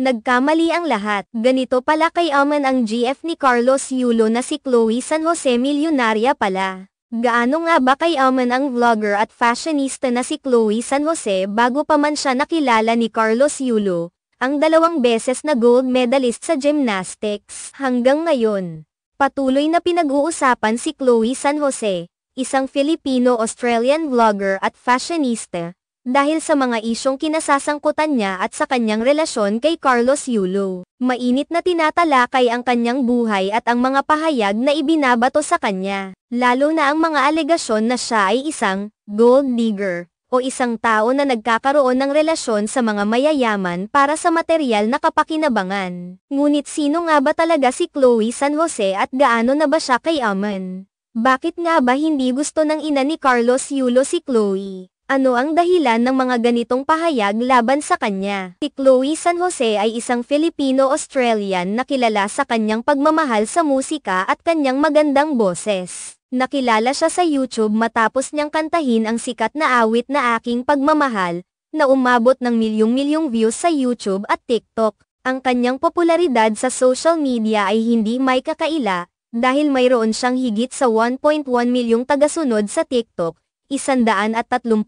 Nagkamali ang lahat. Ganito pala kayaman ang GF ni Carlos Yulo na si Chloe San Jose, milyonarya pala. Gaano nga ba kayaman ang vlogger at fashionista na si Chloe San Jose bago pa man siya nakilala ni Carlos Yulo, ang 2 beses na gold medalist sa gymnastics? Hanggang ngayon, patuloy na pinag-uusapan si Chloe San Jose, isang Filipino-Australian vlogger at fashionista, dahil sa mga isyong kinasasangkutan niya at sa kanyang relasyon kay Carlos Yulo. Mainit na tinatalakay ang kanyang buhay at ang mga pahayag na ibinabato sa kanya, lalo na ang mga alegasyon na siya ay isang gold digger o isang tao na nagkakaroon ng relasyon sa mga mayayaman para sa materyal na kapakinabangan. Ngunit sino nga ba talaga si Chloe San Jose at gaano na ba siya kayaman? Bakit nga ba hindi gusto ng ina ni Carlos Yulo si Chloe? Ano ang dahilan ng mga ganitong pahayag laban sa kanya? Si Chloe San Jose ay isang Filipino-Australian na kilala sa kanyang pagmamahal sa musika at kanyang magandang boses. Nakilala siya sa YouTube matapos niyang kantahin ang sikat na awit na Aking Pagmamahal, na umabot ng milyong-milyong views sa YouTube at TikTok. Ang kanyang popularidad sa social media ay hindi may kakaila, dahil mayroon siyang higit sa 1.1 milyong tagasunod sa TikTok, 136,000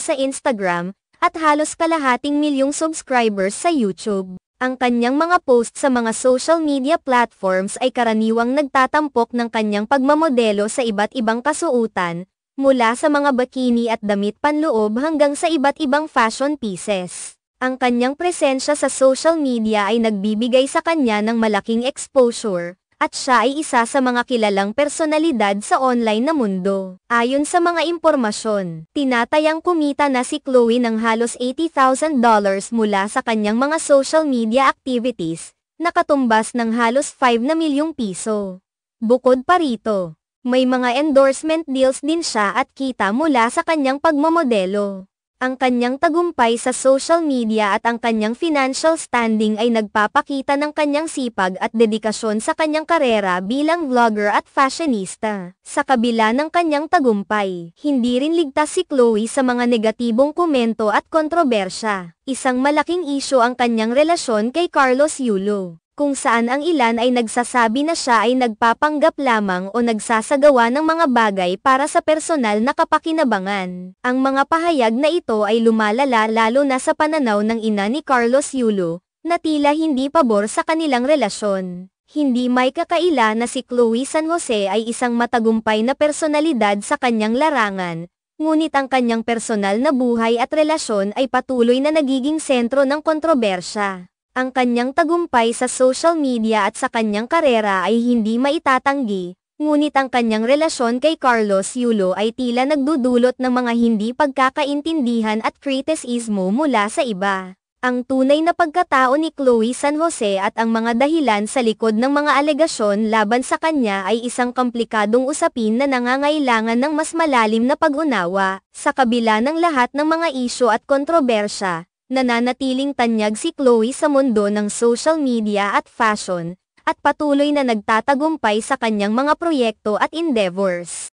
sa Instagram, at halos kalahating milyong subscribers sa YouTube. Ang kanyang mga post sa mga social media platforms ay karaniwang nagtatampok ng kanyang pagmamodelo sa iba't ibang kasuotan, mula sa mga bikini at damit panloob hanggang sa iba't ibang fashion pieces. Ang kanyang presensya sa social media ay nagbibigay sa kanya ng malaking exposure, at siya ay isa sa mga kilalang personalidad sa online na mundo. Ayon sa mga impormasyon, tinatayang kumita na si Chloe ng halos $80,000 mula sa kanyang mga social media activities, na katumbas ng halos 5 na milyong piso. Bukod pa rito, may mga endorsement deals din siya at kita mula sa kanyang pagmamodelo. Ang kanyang tagumpay sa social media at ang kanyang financial standing ay nagpapakita ng kanyang sipag at dedikasyon sa kanyang karera bilang vlogger at fashionista. Sa kabila ng kanyang tagumpay, hindi rin ligtas si Chloe sa mga negatibong komento at kontrobersya. Isang malaking isyu ang kanyang relasyon kay Carlos Yulo, kung saan ang ilan ay nagsasabi na siya ay nagpapanggap lamang o nagsasagawa ng mga bagay para sa personal na kapakinabangan. Ang mga pahayag na ito ay lumalala lalo na sa pananaw ng ina ni Carlos Yulo, na tila hindi pabor sa kanilang relasyon. Hindi may kakaila na si Chloe San Jose ay isang matagumpay na personalidad sa kanyang larangan, ngunit ang kanyang personal na buhay at relasyon ay patuloy na nagiging sentro ng kontrobersya. Ang kanyang tagumpay sa social media at sa kanyang karera ay hindi maitatanggi, ngunit ang kanyang relasyon kay Carlos Yulo ay tila nagdudulot ng mga hindi pagkakaintindihan at kritisismo mula sa iba. Ang tunay na pagkatao ni Chloe San Jose at ang mga dahilan sa likod ng mga alegasyon laban sa kanya ay isang komplikadong usapin na nangangailangan ng mas malalim na pag-unawa. Sa kabila ng lahat ng mga isyu at kontrobersya, nananatiling tanyag si Chloe sa mundo ng social media at fashion, at patuloy na nagtatagumpay sa kanyang mga proyekto at endeavors.